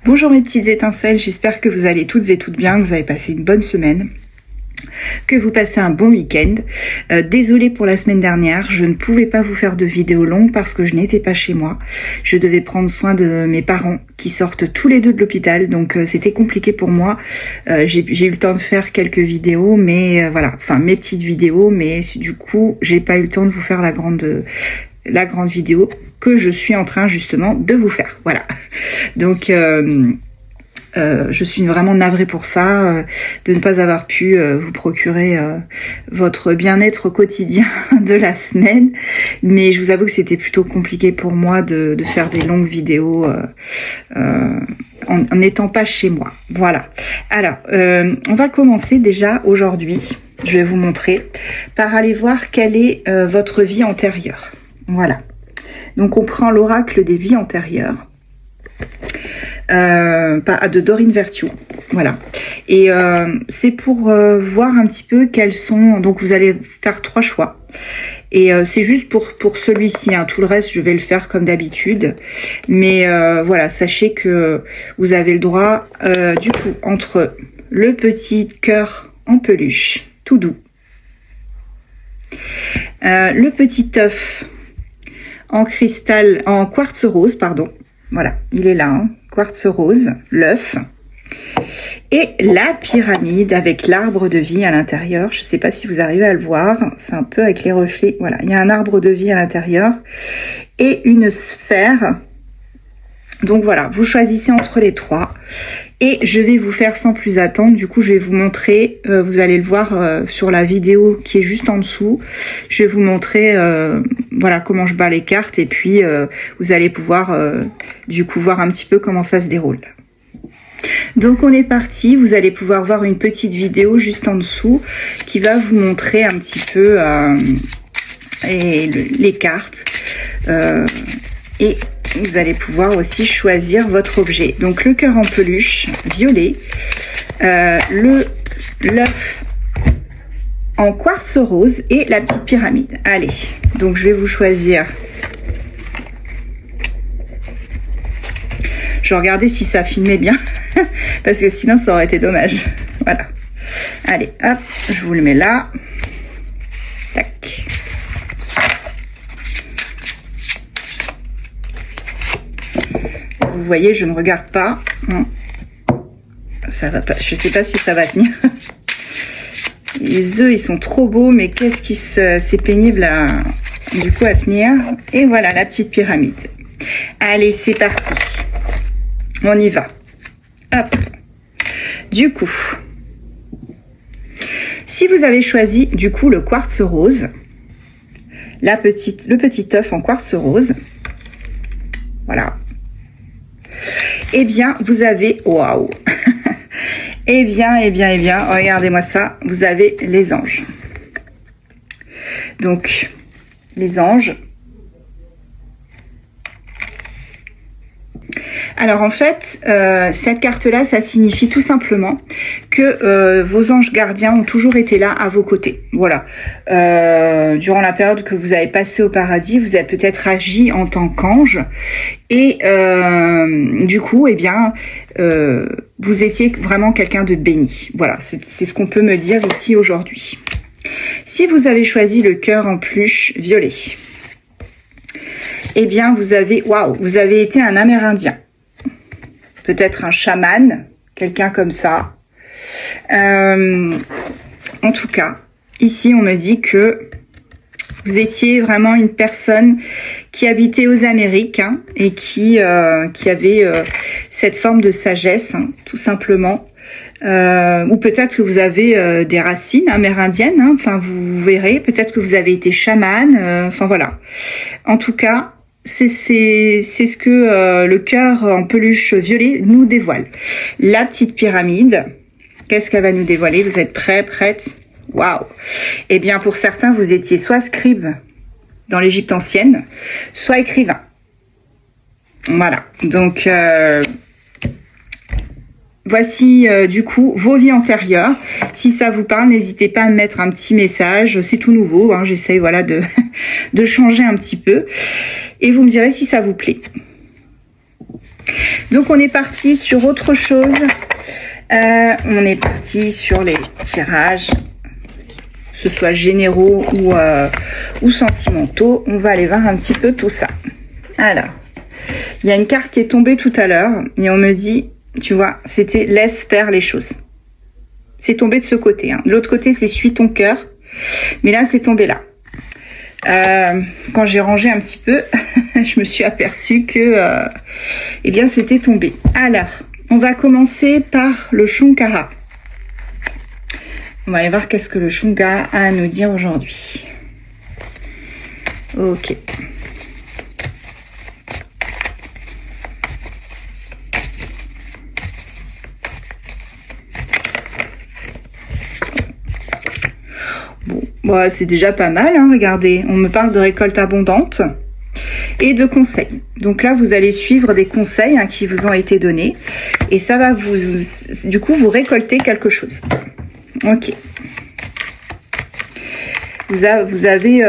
Bonjour mes petites étincelles, j'espère que vous allez toutes et toutes bien, que vous avez passé une bonne semaine, que vous passez un bon week-end. Désolée pour la semaine dernière, je ne pouvais pas vous faire de vidéo longue parce que je n'étais pas chez moi. Je devais prendre soin de mes parents qui sortent tous les deux de l'hôpital, donc c'était compliqué pour moi. J'ai eu le temps de faire quelques vidéos, mais voilà, enfin mes petites vidéos, mais du coup j'ai pas eu le temps de vous faire la grande vidéo que je suis en train justement de vous faire. Voilà. Donc je suis vraiment navrée pour ça, de ne pas avoir pu vous procurer votre bien-être quotidien de la semaine. Mais je vous avoue que c'était plutôt compliqué pour moi de faire des longues vidéos en n'étant pas chez moi. Voilà. Alors, on va commencer déjà aujourd'hui. Je vais vous montrer par aller voir quelle est votre vie antérieure. Voilà. Donc on prend l'oracle des vies antérieures de Dorine Virtue. Voilà. Et c'est pour voir un petit peu quels sont... Donc vous allez faire 3 choix. Et c'est juste pour celui-ci. Hein. Tout le reste, je vais le faire comme d'habitude. Mais voilà, sachez que vous avez le droit, du coup, entre le petit cœur en peluche, tout doux. Le petit œuf en cristal, en quartz rose, pardon. Voilà, il est là, hein, quartz rose, l'œuf. Et la pyramide avec l'arbre de vie à l'intérieur. Je ne sais pas si vous arrivez à le voir. C'est un peu avec les reflets. Voilà, il y a un arbre de vie à l'intérieur. Et une sphère. Donc voilà, vous choisissez entre les 3. Et je vais vous faire sans plus attendre. Du coup, je vais vous montrer, vous allez le voir sur la vidéo qui est juste en dessous. Je vais vous montrer voilà comment je bats les cartes. Et puis, vous allez pouvoir du coup voir un petit peu comment ça se déroule. Donc on est parti. Vous allez pouvoir voir une petite vidéo juste en dessous qui va vous montrer un petit peu les cartes. Et vous allez pouvoir aussi choisir votre objet. Donc le cœur en peluche violet, l'œuf en quartz rose et la petite pyramide. Allez, donc je vais vous choisir. Je vais regarder si ça filmait bien, parce que sinon ça aurait été dommage. Voilà. Allez, hop, je vous le mets là. Tac. Vous voyez, je ne regarde pas. Ça va pas. Je sais pas si ça va tenir. Les œufs, ils sont trop beaux, mais qu'est-ce qui c'est pénible du coup à tenir. Et voilà la petite pyramide. Allez, c'est parti. On y va. Hop. Du coup, si vous avez choisi du coup le quartz rose, le petit œuf en quartz rose, voilà. Eh bien, vous avez... Waouh. Eh bien, regardez-moi ça. Vous avez les anges. Donc, les anges. Alors, en fait, cette carte-là, ça signifie tout simplement que vos anges gardiens ont toujours été là à vos côtés. Voilà. Durant la période que vous avez passée au paradis, vous avez peut-être agi en tant qu'ange. Et du coup, eh bien, vous étiez vraiment quelqu'un de béni. Voilà, c'est ce qu'on peut me dire ici aujourd'hui. Si vous avez choisi le cœur en peluche violet, eh bien, vous avez été un Amérindien. Peut-être un chaman, quelqu'un comme ça. En tout cas, ici, on me dit que vous étiez vraiment une personne qui habitait aux Amériques, hein, et qui avait cette forme de sagesse, hein, tout simplement. Ou peut-être que vous avez des racines amérindiennes, hein, enfin vous verrez, peut-être que vous avez été chaman, enfin voilà. En tout cas, c'est ce que le cœur en peluche violet nous dévoile. La petite pyramide, qu'est-ce qu'elle va nous dévoiler? Vous êtes prêts, prêtes? Waouh! Eh bien, pour certains, vous étiez soit scribe dans l'Égypte ancienne, soit écrivain. Voilà. Donc, voici du coup vos vies antérieures. Si ça vous parle, n'hésitez pas à me mettre un petit message. C'est tout nouveau, hein. J'essaye voilà de changer un petit peu. Et vous me direz si ça vous plaît. Donc on est parti sur autre chose. On est parti sur les tirages, que ce soit généraux ou sentimentaux. On va aller voir un petit peu tout ça. Alors, il y a une carte qui est tombée tout à l'heure et on me dit, tu vois, c'était laisse faire les choses. C'est tombé de ce côté. Hein. De l'autre côté, c'est suis ton cœur. Mais là, c'est tombé là. Quand j'ai rangé un petit peu, je me suis aperçue que eh bien, c'était tombé. Alors, on va commencer par le Shankara. On va aller voir qu'est-ce que le Shankara a à nous dire aujourd'hui. Ok. Bon, c'est déjà pas mal, hein, regardez. On me parle de récolte abondante et de conseils. Donc là, vous allez suivre des conseils hein, qui vous ont été donnés. Et ça va du coup, vous récolter quelque chose. Ok. Vous avez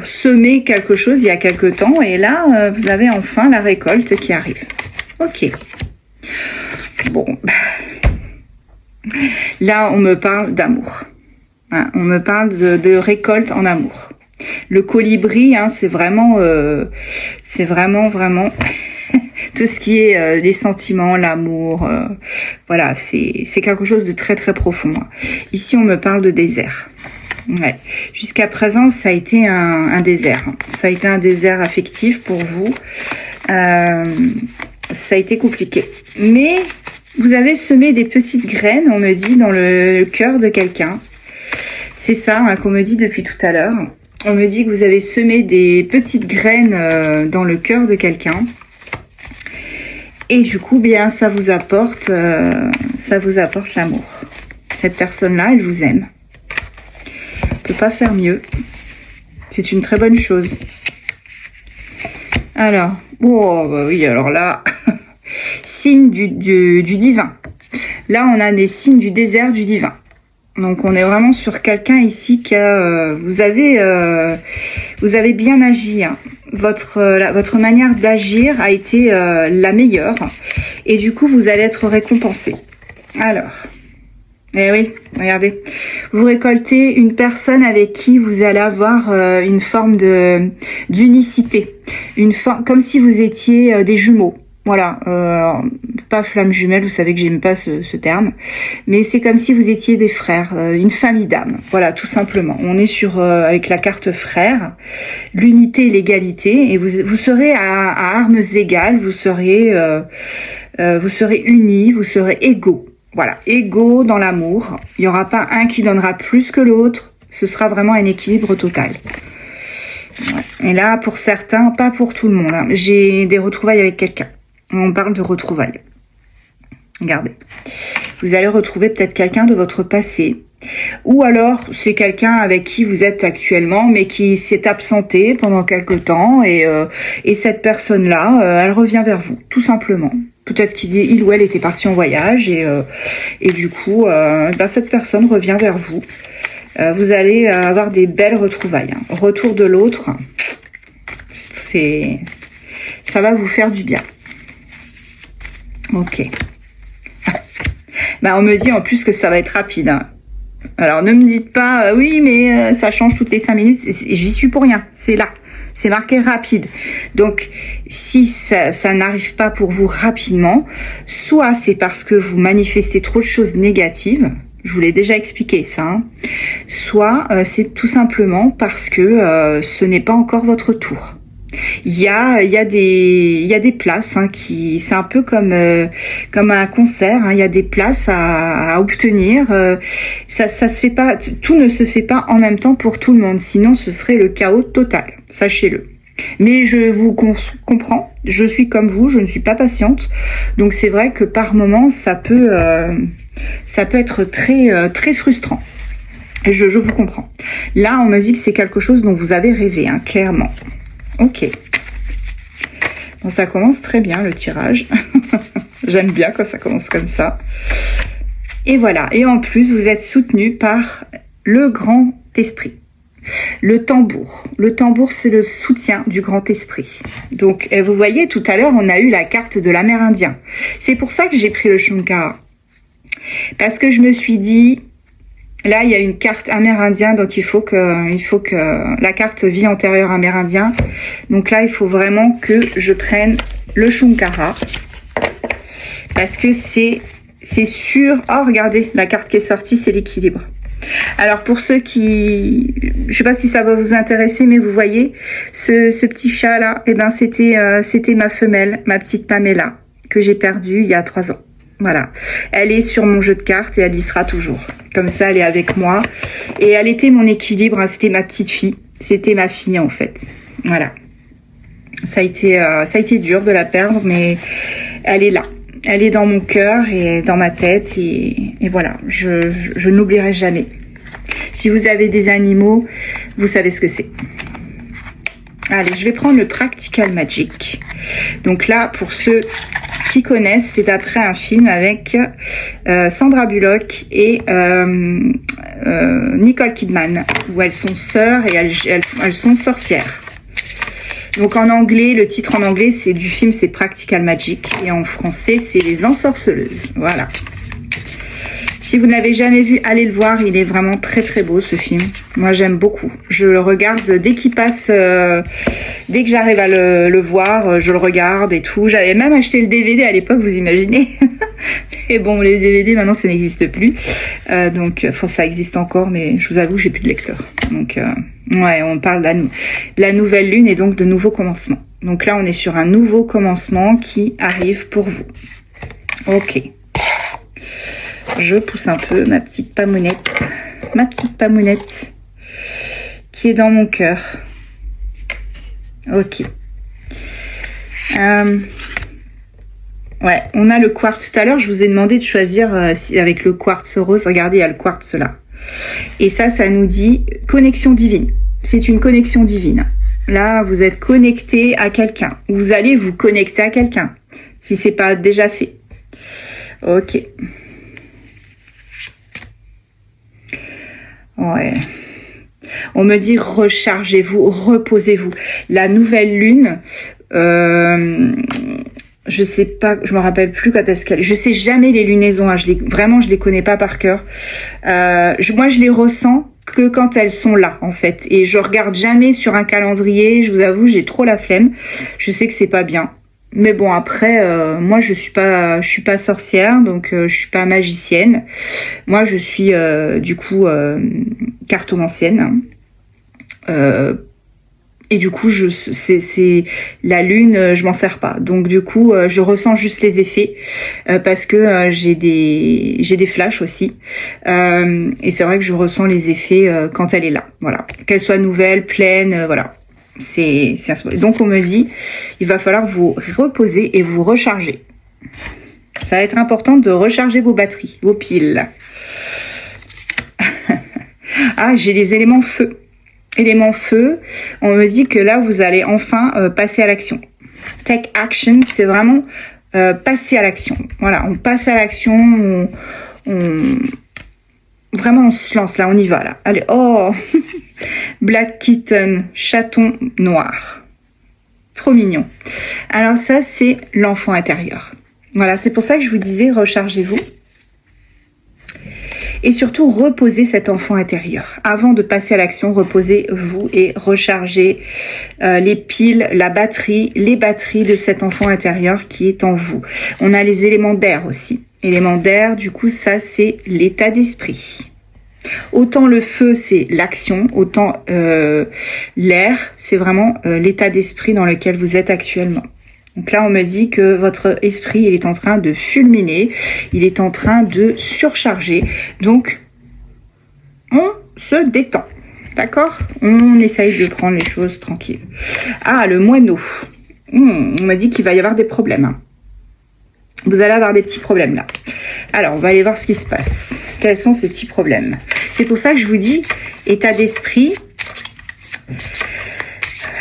semé quelque chose il y a quelque temps. Et là, vous avez enfin la récolte qui arrive. Ok. Bon. Là, on me parle d'amour. Hein, on me parle de récolte en amour. Le colibri, hein, c'est vraiment tout ce qui est les sentiments, l'amour. Voilà, c'est quelque chose de très très profond. Ici, on me parle de désert. Ouais. Jusqu'à présent, ça a été un désert. Ça a été un désert affectif pour vous. Ça a été compliqué. Mais vous avez semé des petites graines, on me dit, dans le cœur de quelqu'un. C'est ça hein, qu'on me dit depuis tout à l'heure. On me dit que vous avez semé des petites graines dans le cœur de quelqu'un. Et du coup, bien, ça vous apporte l'amour. Cette personne-là, elle vous aime. On ne peut pas faire mieux. C'est une très bonne chose. Alors, oh, bah oui, alors là, signe du divin. Là, on a des signes du désert du divin. Donc on est vraiment sur quelqu'un ici qui a, vous avez bien agi. Hein. Votre manière d'agir a été la meilleure et du coup vous allez être récompensé. Alors, eh oui, regardez, vous récoltez une personne avec qui vous allez avoir une forme d'unicité, comme si vous étiez des jumeaux. Voilà, pas flamme jumelle, vous savez que j'aime pas ce terme, mais c'est comme si vous étiez des frères, une famille d'âmes. Voilà, tout simplement. On est sur avec la carte frère, l'unité et l'égalité, et vous serez à armes égales, vous serez unis, vous serez égaux. Voilà, égaux dans l'amour. Il n'y aura pas un qui donnera plus que l'autre. Ce sera vraiment un équilibre total. Ouais. Et là, pour certains, pas pour tout le monde. Hein. J'ai des retrouvailles avec quelqu'un. On parle de retrouvailles. Regardez. Vous allez retrouver peut-être quelqu'un de votre passé. Ou alors, c'est quelqu'un avec qui vous êtes actuellement, mais qui s'est absenté pendant quelque temps. Et cette personne-là, elle revient vers vous, tout simplement. Peut-être qu'il ou elle était parti en voyage. Et du coup, cette personne revient vers vous. Vous allez avoir des belles retrouvailles. Hein. Retour de l'autre, ça va vous faire du bien. Ok. On me dit en plus que ça va être rapide. Hein. Alors ne me dites pas oui mais ça change toutes les 5 minutes. J'y suis pour rien. C'est là. C'est marqué rapide. Donc si ça n'arrive pas pour vous rapidement, soit c'est parce que vous manifestez trop de choses négatives. Je vous l'ai déjà expliqué ça. Hein. Soit c'est tout simplement parce que ce n'est pas encore votre tour. Il y a des places hein, c'est un peu comme un concert. Hein, il y a des places à obtenir. Ça se fait pas. Tout ne se fait pas en même temps pour tout le monde. Sinon, ce serait le chaos total. Sachez-le. Mais je vous comprends. Je suis comme vous. Je ne suis pas patiente. Donc c'est vrai que par moments, ça peut être très très frustrant. Et je vous comprends. Là, on me dit que c'est quelque chose dont vous avez rêvé, hein, clairement. Ok. Bon, ça commence très bien le tirage. J'aime bien quand ça commence comme ça. Et voilà. Et en plus, vous êtes soutenu par le grand esprit. Le tambour. Le tambour, c'est le soutien du grand esprit. Donc, vous voyez, tout à l'heure, on a eu la carte de l'Amérindien. C'est pour ça que j'ai pris le Shankara. Parce que je me suis dit, là, il y a une carte amérindien, donc il faut que la carte vie antérieure amérindien. Donc là, il faut vraiment que je prenne le Shankara. Parce que c'est sûr. Oh, regardez, la carte qui est sortie, c'est l'équilibre. Alors pour ceux qui, je sais pas si ça va vous intéresser, mais vous voyez ce petit chat là, eh ben c'était ma femelle, ma petite Pamela, que j'ai perdue il y a 3 ans. Voilà, elle est sur mon jeu de cartes et elle y sera toujours. Comme ça, elle est avec moi et elle était mon équilibre. Hein, c'était ma petite fille, c'était ma fille en fait. Voilà, ça a été dur de la perdre, mais elle est là. Elle est dans mon cœur et dans ma tête et voilà, je n'oublierai jamais. Si vous avez des animaux, vous savez ce que c'est. Allez, je vais prendre le Practical Magic. Donc là, pour ceux qui connaissent, c'est d'après un film avec Sandra Bullock et Nicole Kidman, où elles sont sœurs et elles sont sorcières. Donc en anglais, le titre en anglais c'est du film, c'est Practical Magic. Et en français, c'est Les Ensorceleuses. Voilà. Si vous n'avez jamais vu, allez le voir. Il est vraiment très très beau ce film. Moi j'aime beaucoup. Je le regarde dès qu'il passe, dès que j'arrive à le voir, je le regarde et tout. J'avais même acheté le DVD à l'époque, vous imaginez. Et bon, les DVD maintenant ça n'existe plus. Donc ça existe encore, mais je vous avoue, j'ai plus de lecteur. Donc ouais, on parle de la nouvelle lune et donc de nouveaux commencements. Donc là, on est sur un nouveau commencement qui arrive pour vous. Ok. Je pousse un peu ma petite pamounette qui est dans mon cœur. Ok. Ouais, on a le quartz. Tout à l'heure, je vous ai demandé de choisir avec le quartz rose. Regardez, il y a le quartz là. Et ça nous dit connexion divine. C'est une connexion divine. Là, vous êtes connecté à quelqu'un. Vous allez vous connecter à quelqu'un, si c'est pas déjà fait. Ok. Ouais. On me dit rechargez-vous, reposez-vous. La nouvelle lune, je sais pas, je me rappelle plus quand est-ce qu'elle. Je sais jamais les lunaisons. Hein, vraiment, je les connais pas par cœur. Moi, je les ressens que quand elles sont là, en fait. Et je regarde jamais sur un calendrier. Je vous avoue, j'ai trop la flemme. Je sais que c'est pas bien. Mais bon, après, moi, je suis pas sorcière, donc je suis pas magicienne. Moi, je suis du coup cartomancienne. Et du coup, c'est la lune, je m'en sers pas. Donc du coup, je ressens juste les effets parce que j'ai des flashs aussi. Et c'est vrai que je ressens les effets quand elle est là. Voilà, qu'elle soit nouvelle, pleine, voilà. Donc on me dit, il va falloir vous reposer et vous recharger. Ça va être important de recharger vos batteries, vos piles. Ah, j'ai les éléments feu. Élément feu, on me dit que là, vous allez enfin passer à l'action. Take action, c'est vraiment passer à l'action. Voilà, on passe à l'action, vraiment on se lance là, on y va là. Allez, oh Black Kitten, chaton noir. Trop mignon. Alors ça, c'est l'enfant intérieur. Voilà, c'est pour ça que je vous disais, rechargez-vous. Et surtout, reposez cet enfant intérieur. Avant de passer à l'action, reposez-vous et rechargez les piles, la batterie, les batteries de cet enfant intérieur qui est en vous. On a les éléments d'air aussi. Éléments d'air, du coup, ça, c'est l'état d'esprit. Autant le feu, c'est l'action, autant l'air, c'est vraiment l'état d'esprit dans lequel vous êtes actuellement. Donc là, on me dit que votre esprit, il est en train de fulminer, il est en train de surcharger. Donc, on se détend, d'accord? On essaye de prendre les choses tranquilles. Ah, le moineau. On m'a dit qu'il va y avoir des problèmes. Hein. Vous allez avoir des petits problèmes là. Alors, on va aller voir ce qui se passe. Quels sont ces petits problèmes? C'est pour ça que je vous dis, état d'esprit...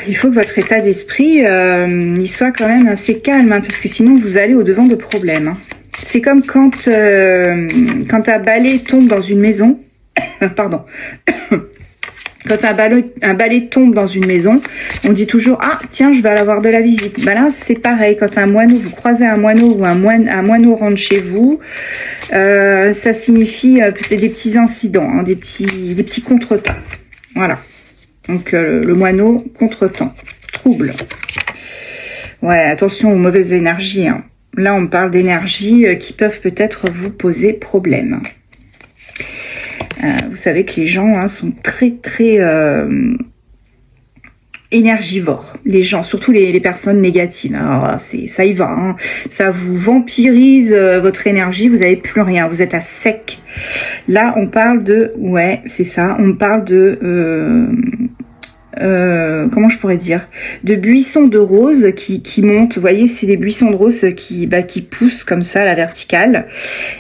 Il faut que votre état d'esprit il soit quand même assez calme, hein, parce que sinon vous allez au-devant de problèmes. Hein. C'est comme quand un balai tombe dans une maison, pardon, Quand un balai tombe dans une maison, on dit toujours « Ah, tiens, je vais aller avoir de la visite ». Ben là, c'est pareil. Quand un moineau, vous croisez un moineau ou un moineau rentre chez vous, ça signifie peut-être des petits incidents, hein, des petits contretemps. Voilà. Donc, le moineau, contretemps, trouble. Ouais, attention aux mauvaises énergies. Hein. Là, on parle d'énergies qui peuvent peut-être vous poser problème. Vous savez que les gens hein, sont très énergivores. Les gens, surtout les personnes négatives. Alors, ça y va. Hein. Ça vous vampirise votre énergie. Vous n'avez plus rien. Vous êtes à sec. Là, on parle de... Ouais, c'est ça. On parle de... comment je pourrais dire, de buissons de roses qui montent. Vous voyez, c'est des buissons de roses qui poussent comme ça à la verticale.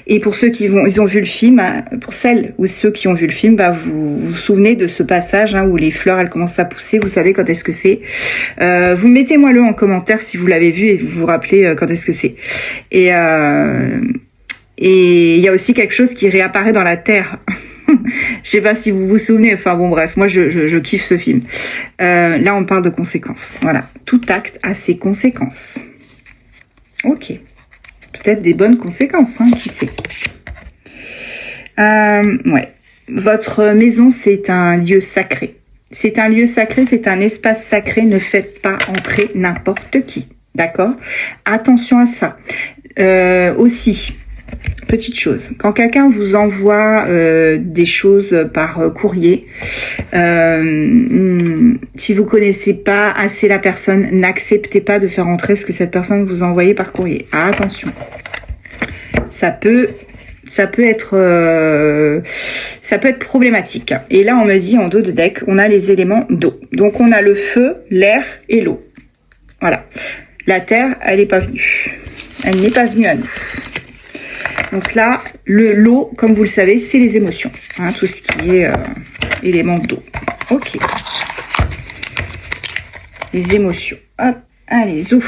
Et pour ceux ils ont vu le film, hein, pour celles ou ceux qui ont vu le film, vous vous souvenez de ce passage hein, où les fleurs elles commencent à pousser. Vous savez quand est-ce que c'est. Vous mettez-moi le en commentaire si vous l'avez vu et vous vous rappelez quand est-ce que c'est. Et il y a aussi quelque chose qui réapparaît dans la terre. Je sais pas si vous vous souvenez, enfin bon bref, moi je kiffe ce film. Là on parle de conséquences, voilà. Tout acte a ses conséquences. Ok. Peut-être des bonnes conséquences, hein, qui sait. Ouais. Votre maison c'est un lieu sacré. C'est un lieu sacré, c'est un espace sacré, ne faites pas entrer n'importe qui. D'accord? Attention à ça. Aussi... Petite chose, quand quelqu'un vous envoie des choses par courrier, si vous connaissez pas assez la personne, n'acceptez pas de faire entrer ce que cette personne vous a envoyé par courrier. Ah, attention, ça peut être problématique. Et là, on me dit en dos de deck, on a les éléments d'eau. Donc, on a le feu, l'air et l'eau. Voilà. La terre, elle n'est pas venue. Elle n'est pas venue à nous. Donc là, l'eau, comme vous le savez, c'est les émotions. Hein, tout ce qui est élément d'eau. Ok. Les émotions. Hop, allez, eau.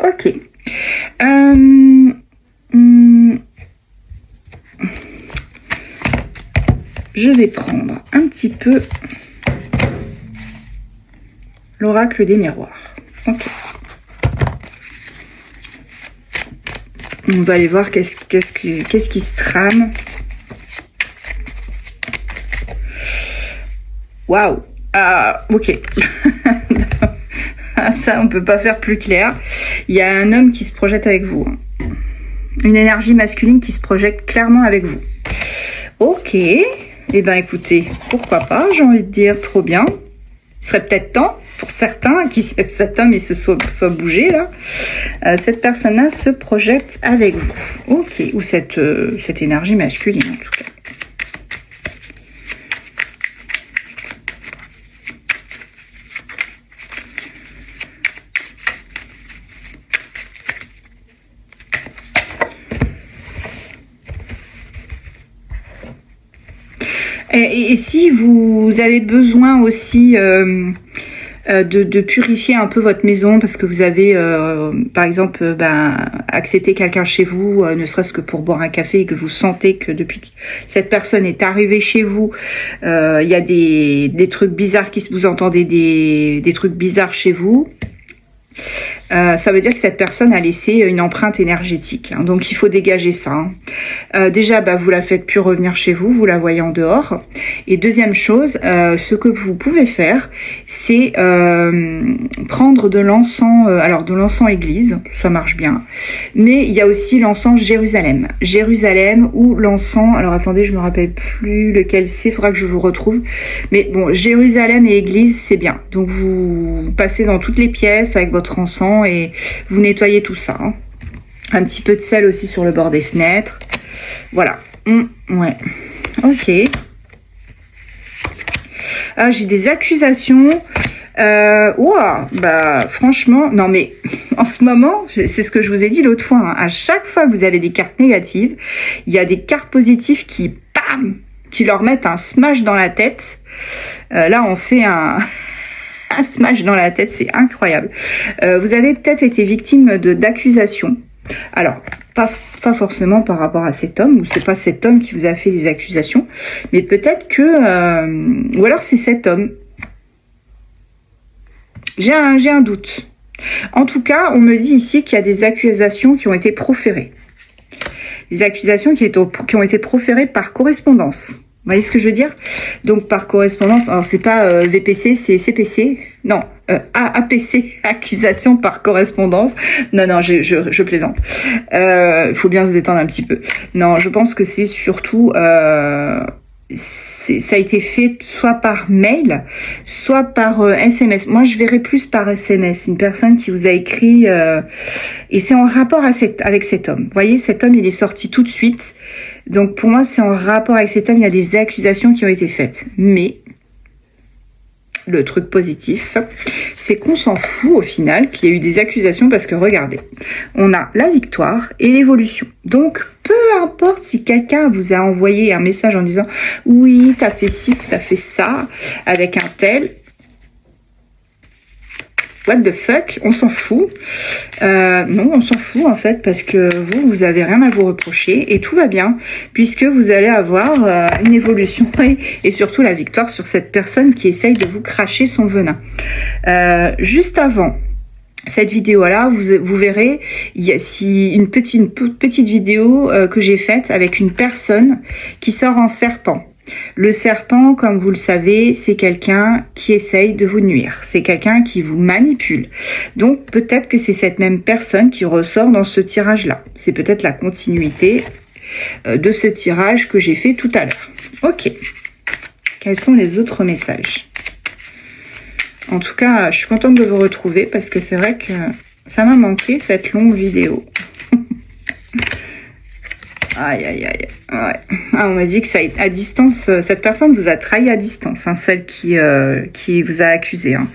Ok. Je vais prendre un petit peu l'oracle des miroirs. Ok. On va aller voir qu'est-ce qui se trame. Waouh. Ok. Ça, on peut pas faire plus clair. Il y a un homme qui se projette avec vous. Une énergie masculine qui se projette clairement avec vous. Ok. Eh ben, écoutez, pourquoi pas, j'ai envie de dire, trop bien. Il serait peut-être temps, pour certains, cet homme il se soit bougé là, cette personne-là se projette avec vous. Ok, ou cette énergie masculine en tout cas. Et si vous avez besoin aussi de purifier un peu votre maison parce que vous avez, par exemple, accepté quelqu'un chez vous, ne serait-ce que pour boire un café et que vous sentez que depuis que cette personne est arrivée chez vous, il y a des trucs bizarres vous entendez des trucs bizarres chez vous. Ça veut dire que cette personne a laissé une empreinte énergétique. Hein, donc, il faut dégager ça. Hein. Déjà, vous la faites plus revenir chez vous. Vous la voyez en dehors. Et deuxième chose, ce que vous pouvez faire, c'est prendre de l'encens. Alors, de l'encens église, ça marche bien. Mais il y a aussi l'encens Jérusalem. Jérusalem ou l'encens... Alors, attendez, je me rappelle plus lequel c'est. Il faudra que je vous retrouve. Mais bon, Jérusalem et église, c'est bien. Donc, vous passez dans toutes les pièces avec votre encens et vous nettoyez tout ça. Hein. Un petit peu de sel aussi sur le bord des fenêtres. Voilà. Ouais. Ok. Ah, j'ai des accusations. Franchement, non mais en ce moment, c'est ce que je vous ai dit l'autre fois. Hein, à chaque fois que vous avez des cartes négatives, il y a des cartes positives qui, bam, qui leur mettent un smash dans la tête. Là, on fait un smash dans la tête, c'est incroyable. Vous avez peut-être été victime d'accusations. Alors, Pas forcément par rapport à cet homme, ou c'est pas cet homme qui vous a fait des accusations, mais peut-être que... ou alors c'est cet homme. J'ai un doute. En tout cas, on me dit ici qu'il y a des accusations qui ont été proférées. Des accusations qui ont été proférées par correspondance. Vous voyez ce que je veux dire? Donc par correspondance, alors c'est pas VPC, c'est CPC. Non, APC, accusation par correspondance. Non, je plaisante. Il faut bien se détendre un petit peu. Non, je pense que c'est surtout... ça a été fait soit par mail, soit par SMS. Moi, je verrais plus par SMS. Une personne qui vous a écrit... et c'est en rapport avec cet homme. Vous voyez, cet homme, il est sorti tout de suite. Donc, pour moi, c'est en rapport avec cet homme. Il y a des accusations qui ont été faites. Mais... le truc positif, c'est qu'on s'en fout au final qu'il y a eu des accusations parce que regardez, on a la victoire et l'évolution. Donc, peu importe si quelqu'un vous a envoyé un message en disant « oui, t'as fait ci, t'as fait ça avec un tel », what the fuck, on s'en fout. Non, on s'en fout en fait parce que vous avez rien à vous reprocher et tout va bien puisque vous allez avoir une évolution et surtout la victoire sur cette personne qui essaye de vous cracher son venin. Juste avant cette vidéo-là, vous verrez, il y a une petite vidéo que j'ai faite avec une personne qui sort en serpent. Le serpent, comme vous le savez, c'est quelqu'un qui essaye de vous nuire. C'est quelqu'un qui vous manipule. Donc, peut-être que c'est cette même personne qui ressort dans ce tirage-là. C'est peut-être la continuité de ce tirage que j'ai fait tout à l'heure. Ok. Quels sont les autres messages? En tout cas, je suis contente de vous retrouver parce que c'est vrai que ça m'a manqué cette longue vidéo. Aïe, aïe, aïe. Ouais. Ah, on m'a dit que ça, à distance, cette personne vous a trahi à distance, hein, celle qui vous a accusé. Hein.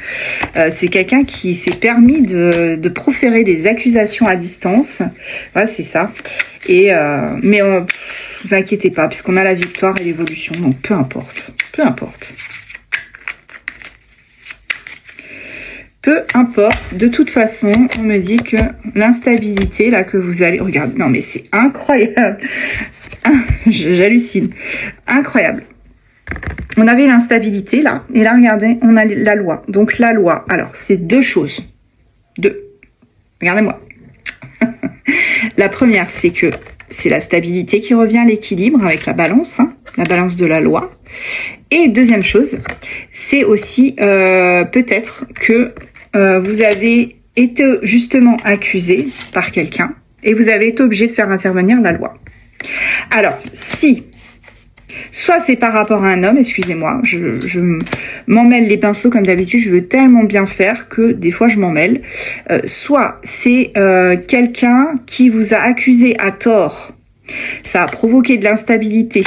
C'est quelqu'un qui s'est permis de proférer des accusations à distance. Ouais, c'est ça. Et mais vous inquiétez pas, puisqu'on a la victoire et l'évolution, donc peu importe. Peu importe. Peu importe, de toute façon, on me dit que l'instabilité, là, que vous allez... Regarde, non mais c'est incroyable. J'hallucine. Incroyable. On avait l'instabilité, là, et là, regardez, on a la loi. Donc la loi, alors, c'est deux choses. Deux. Regardez-moi. La première, c'est que c'est la stabilité qui revient, l'équilibre avec la balance, hein, la balance de la loi. Et deuxième chose, c'est aussi peut-être que vous avez été justement accusé par quelqu'un et vous avez été obligé de faire intervenir la loi. Alors, si, soit c'est par rapport à un homme, excusez-moi, je m'en mêle les pinceaux comme d'habitude, je veux tellement bien faire que des fois je m'en mêle. Soit c'est quelqu'un qui vous a accusé à tort, ça a provoqué de l'instabilité.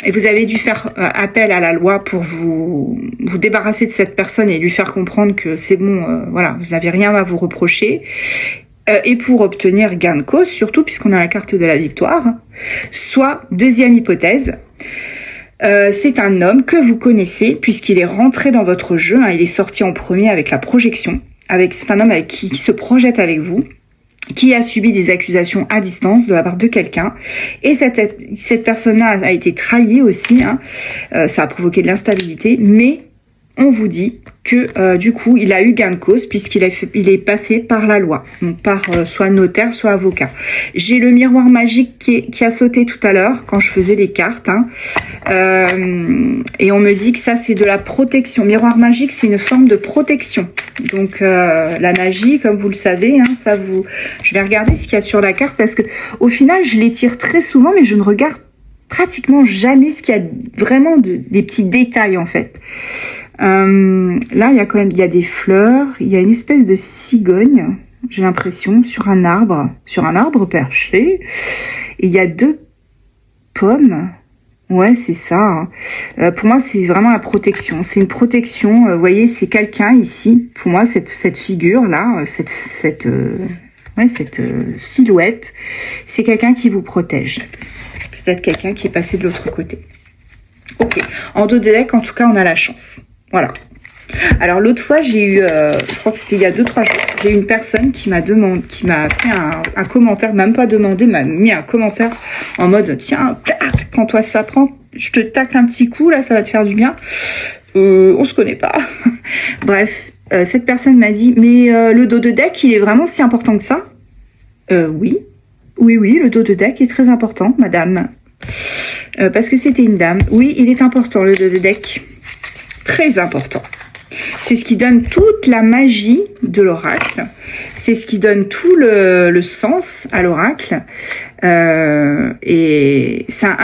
Et vous avez dû faire appel à la loi pour vous débarrasser de cette personne et lui faire comprendre que c'est bon, voilà, vous n'avez rien à vous reprocher. Et pour obtenir gain de cause, surtout puisqu'on a la carte de la victoire. Soit, deuxième hypothèse, c'est un homme que vous connaissez puisqu'il est rentré dans votre jeu, hein, il est sorti en premier avec la projection. C'est un homme avec qui se projette avec vous, qui a subi des accusations à distance de la part de quelqu'un. Et cette personne-là a été trahie aussi. Hein. Ça a provoqué de l'instabilité. Mais on vous dit que du coup, il a eu gain de cause puisqu'il est passé par la loi. Donc par soit notaire, soit avocat. J'ai le miroir magique qui a sauté tout à l'heure quand je faisais les cartes. Hein. Et on me dit que ça, c'est de la protection. Miroir magique, c'est une forme de protection. Donc la magie, comme vous le savez, hein, ça vous... Je vais regarder ce qu'il y a sur la carte parce que au final, je les tire très souvent, mais je ne regarde pratiquement jamais ce qu'il y a vraiment des petits détails en fait. Là, il y a des fleurs, il y a une espèce de cigogne, j'ai l'impression, sur un arbre perché. Et il y a deux pommes. Ouais, c'est ça. Hein. Pour moi, c'est vraiment la protection. C'est une protection. Vous voyez, c'est quelqu'un ici. Pour moi, cette figure-là, cette silhouette, c'est quelqu'un qui vous protège. Peut-être quelqu'un qui est passé de l'autre côté. Ok. En dos de deck, en tout cas, on a la chance. Voilà. Alors, l'autre fois, j'ai eu, je crois que c'était il y a 2-3 jours, j'ai une personne qui m'a fait un commentaire, même pas demandé, m'a mis un commentaire en mode tiens, tac, prends-toi ça, je te tacle un petit coup là, ça va te faire du bien. On se connaît pas. Bref, cette personne m'a dit mais le dos de deck, il est vraiment si important que ça? Oui, le dos de deck est très important, madame. Parce que c'était une dame. Oui, il est important le dos de deck, très important. C'est ce qui donne toute la magie de l'oracle. C'est ce qui donne tout le sens à l'oracle. Et ça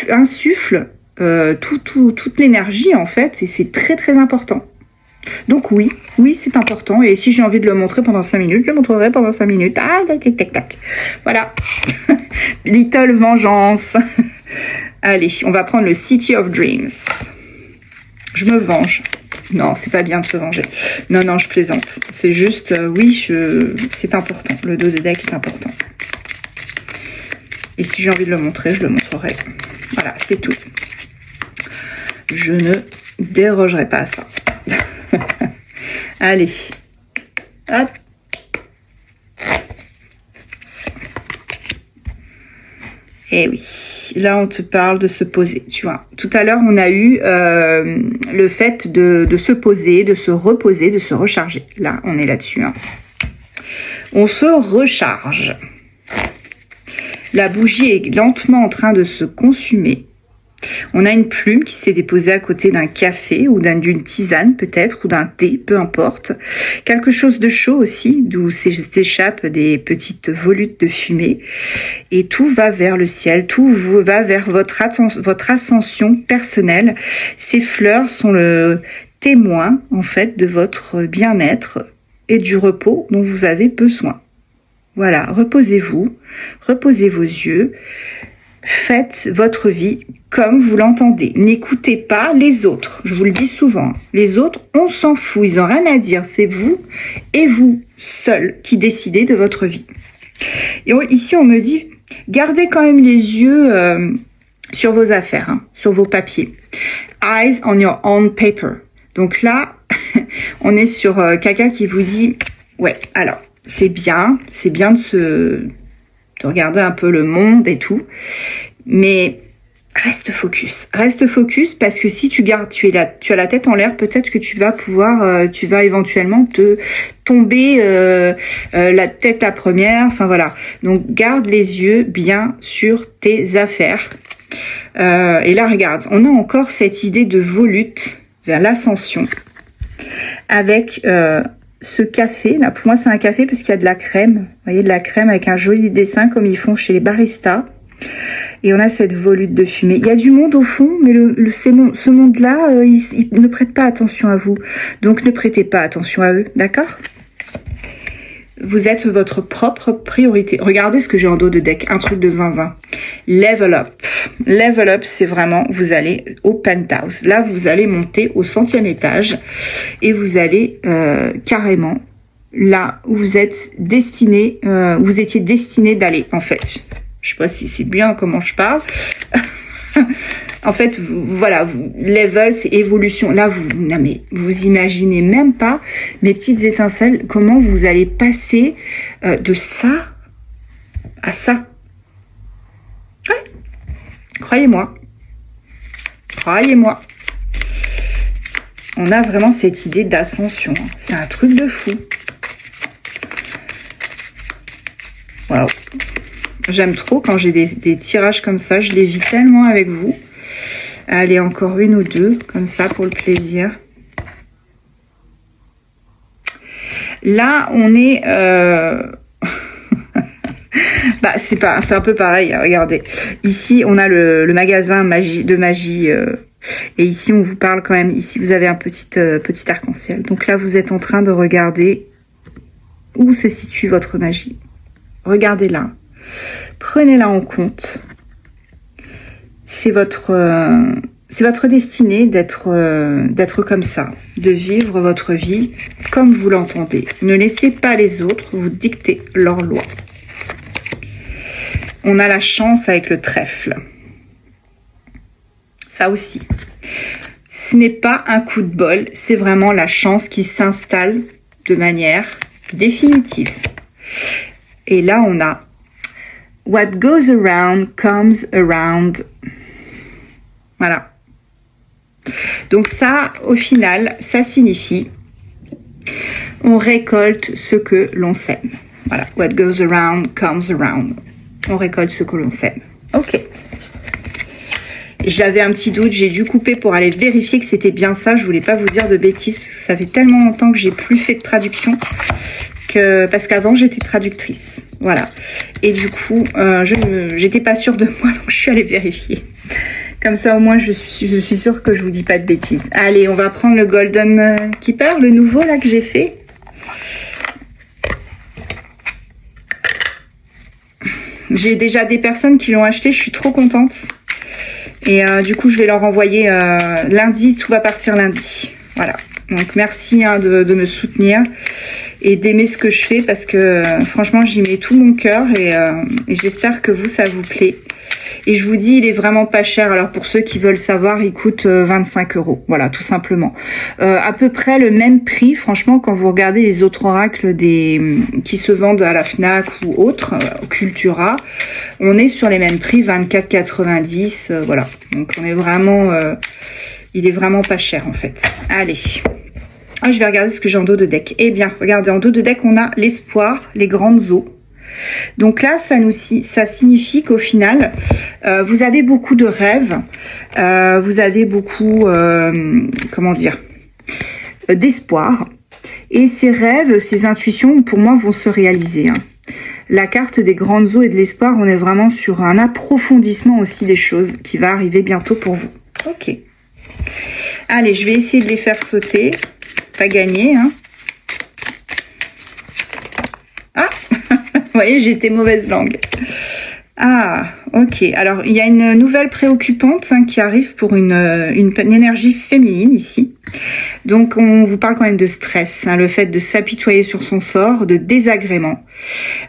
insuffle toute l'énergie, en fait. Et c'est très, très important. Donc oui, c'est important. Et si j'ai envie de le montrer pendant 5 minutes, je le montrerai pendant 5 minutes. Ah, tac, tac, tac, tac. Voilà. Little vengeance. Allez, on va prendre le City of Dreams. Je me venge. Non, c'est pas bien de se venger. Non, je plaisante. C'est juste, c'est important. Le dos de deck est important. Et si j'ai envie de le montrer, je le montrerai. Voilà, c'est tout. Je ne dérogerai pas à ça. Allez. Hop. Eh oui, là on te parle de se poser, tu vois. Tout à l'heure on a eu le fait de se poser, de se reposer, de se recharger. Là on est là-dessus. Hein. On se recharge. La bougie est lentement en train de se consumer. On a une plume qui s'est déposée à côté d'un café ou d'une tisane peut-être, ou d'un thé, peu importe. Quelque chose de chaud aussi, d'où s'échappent des petites volutes de fumée. Et tout va vers le ciel, tout va vers votre ascension personnelle. Ces fleurs sont le témoin, en fait, de votre bien-être et du repos dont vous avez besoin. Voilà, reposez-vous, reposez vos yeux. Faites votre vie comme vous l'entendez. N'écoutez pas les autres. Je vous le dis souvent. Les autres, on s'en fout. Ils n'ont rien à dire. C'est vous et vous seuls qui décidez de votre vie. Et ici, on me dit, gardez quand même les yeux sur vos affaires, hein, sur vos papiers. Eyes on your own paper. Donc là, on est sur quelqu'un qui vous dit, ouais, alors, c'est bien de regarder un peu le monde et tout, mais reste focus parce que si tu as la tête en l'air, peut-être que tu vas éventuellement te tomber la tête à première, enfin voilà. Donc garde les yeux bien sur tes affaires. Et là regarde, on a encore cette idée de volute vers l'ascension avec ce café, là, pour moi c'est un café parce qu'il y a de la crème, vous voyez, de la crème avec un joli dessin comme ils font chez les baristas. Et on a cette volute de fumée. Il y a du monde au fond, mais ce monde-là, il ne prête pas attention à vous. Donc ne prêtez pas attention à eux, d'accord? Vous êtes votre propre priorité. Regardez ce que j'ai en dos de deck, un truc de zinzin. Level up. Level up, c'est vraiment, vous allez au penthouse. Là, vous allez monter au 100e étage et vous allez carrément là où vous êtes destiné, vous étiez destiné d'aller en fait. Je sais pas si c'est bien comment je parle. En fait, level, c'est évolution. Là, vous imaginez même pas, mes petites étincelles, comment vous allez passer de ça à ça. Ouais. Croyez-moi. On a vraiment cette idée d'ascension. C'est un truc de fou. Wow. J'aime trop quand j'ai des tirages comme ça. Je les vis tellement avec vous. Allez, encore une ou deux, comme ça, pour le plaisir. Là, on est... c'est un peu pareil, regardez. Ici, on a le magasin de magie. Et ici, on vous parle quand même. Ici, vous avez un petit arc-en-ciel. Donc là, vous êtes en train de regarder où se situe votre magie. Regardez-la. Prenez-la en compte. C'est votre destinée d'être comme ça, de vivre votre vie comme vous l'entendez. Ne laissez pas les autres vous dicter leurs lois. On a la chance avec le trèfle. Ça aussi. Ce n'est pas un coup de bol, c'est vraiment la chance qui s'installe de manière définitive. Et là, on a What goes around comes around. Voilà. Donc ça, au final, ça signifie on récolte ce que l'on sème. Voilà. What goes around comes around. On récolte ce que l'on sème. Ok. J'avais un petit doute, j'ai dû couper pour aller vérifier que c'était bien ça. Je voulais pas vous dire de bêtises parce que ça fait tellement longtemps que j'ai plus fait de traduction parce qu'avant j'étais traductrice. Voilà. Et du coup, j'étais pas sûre de moi, donc je suis allée vérifier. Comme ça, au moins, je suis sûre que je vous dis pas de bêtises. Allez, on va prendre le Golden Keeper, le nouveau là que j'ai fait. J'ai déjà des personnes qui l'ont acheté, je suis trop contente. Et du coup, je vais leur envoyer lundi, tout va partir lundi. Voilà. Donc, merci de me soutenir et d'aimer ce que je fais parce que franchement, j'y mets tout mon cœur et j'espère que vous, ça vous plaît. Et je vous dis, il est vraiment pas cher. Alors, pour ceux qui veulent savoir, il coûte 25 €. Voilà, tout simplement. À peu près le même prix, franchement, quand vous regardez les autres oracles qui se vendent à la Fnac ou autres, Cultura, on est sur les mêmes prix, 24,90 €. Voilà. Donc, on est vraiment... il est vraiment pas cher, en fait. Allez. Ah, je vais regarder ce que j'ai en dos de deck. Eh bien, regardez, en dos de deck, on a l'espoir, les grandes eaux. Donc là, ça signifie qu'au final, vous avez beaucoup de rêves, vous avez beaucoup, comment dire, d'espoir. Et ces rêves, ces intuitions, pour moi, vont se réaliser. Hein. La carte des grandes eaux et de l'espoir, on est vraiment sur un approfondissement aussi des choses qui va arriver bientôt pour vous. Ok. Allez, je vais essayer de les faire sauter. Pas gagné, hein. Ah, vous voyez, j'étais mauvaise langue. Ah, ok. Alors, il y a une nouvelle préoccupante qui arrive pour une énergie féminine ici. Donc, on vous parle quand même de stress, le fait de s'apitoyer sur son sort, de désagrément,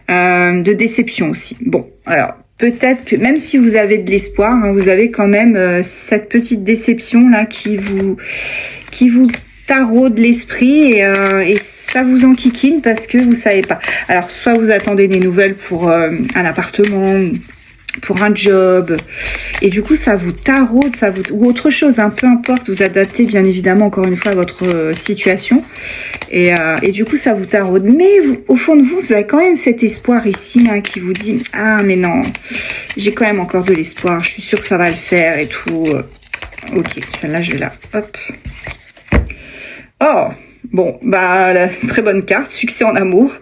de déception aussi. Bon, alors, peut-être que même si vous avez de l'espoir, vous avez quand même cette petite déception là qui vous taraude l'esprit et ça vous enquiquine parce que vous savez pas. Alors, soit vous attendez des nouvelles pour un appartement, pour un job, et du coup, ça vous taraude, ou autre chose, peu importe, vous adaptez bien évidemment encore une fois à votre situation, et du coup, ça vous taraude. Mais vous, au fond de vous, vous avez quand même cet espoir ici qui vous dit « Ah, mais non, j'ai quand même encore de l'espoir, je suis sûre que ça va le faire et tout. » Ok, celle-là, je vais la... Hop. Oh, bon, très bonne carte, succès en amour.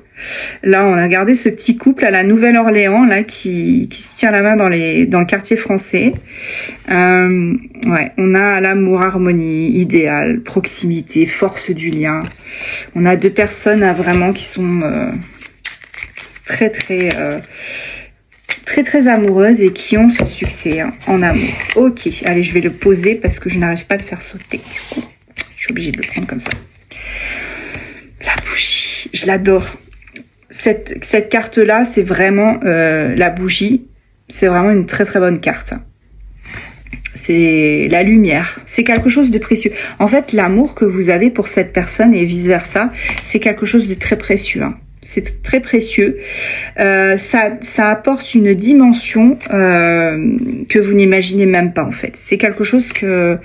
Là, on a regardé ce petit couple à la Nouvelle-Orléans, là, qui se tient la main dans le quartier français. Ouais, on a l'amour, harmonie, idéal, proximité, force du lien. On a deux personnes vraiment qui sont très amoureuses et qui ont ce succès en amour. Ok, allez, je vais le poser parce que je n'arrive pas à le faire sauter. Du coup, je suis obligée de le prendre comme ça. La bougie, je l'adore. Cette carte-là, c'est vraiment la bougie. C'est vraiment une très bonne carte. C'est la lumière. C'est quelque chose de précieux. En fait, l'amour que vous avez pour cette personne et vice-versa, c'est quelque chose de très précieux. C'est très précieux. Ça apporte une dimension que vous n'imaginez même pas, en fait. C'est quelque chose que...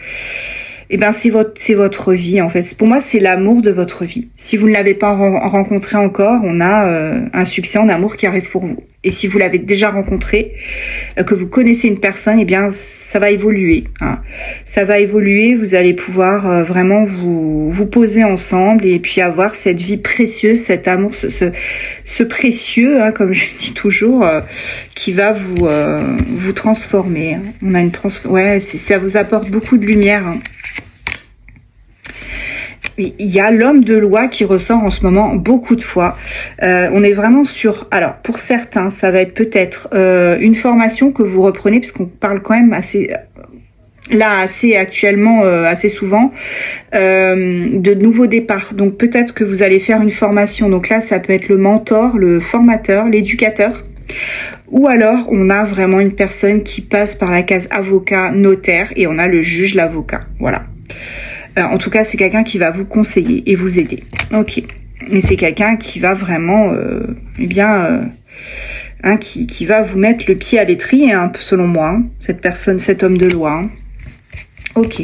Eh ben, c'est votre vie, en fait. Pour moi, c'est l'amour de votre vie. Si vous ne l'avez pas rencontré encore, on a un succès en amour qui arrive pour vous. Et si vous l'avez déjà rencontré, que vous connaissez une personne, eh bien, ça va évoluer. Ça va évoluer, vous allez pouvoir vraiment vous poser ensemble et puis avoir cette vie précieuse, cet amour, ce précieux, comme je dis toujours, qui va vous transformer. On a une ouais, ça vous apporte beaucoup de lumière. Il y a l'homme de loi qui ressort en ce moment beaucoup de fois. On est vraiment sur... Alors, pour certains, ça va être peut-être une formation que vous reprenez, parce qu'on parle quand même assez actuellement, assez souvent, de nouveaux départs. Donc, peut-être que vous allez faire une formation. Donc là, ça peut être le mentor, le formateur, l'éducateur. Ou alors, on a vraiment une personne qui passe par la case avocat, notaire, et on a le juge, l'avocat. Voilà. En tout cas, c'est quelqu'un qui va vous conseiller et vous aider. Ok. Et c'est quelqu'un qui va vraiment, eh bien, qui va vous mettre le pied à l'étrier, hein, selon moi, hein, cette personne, cet homme de loi. Hein. Ok.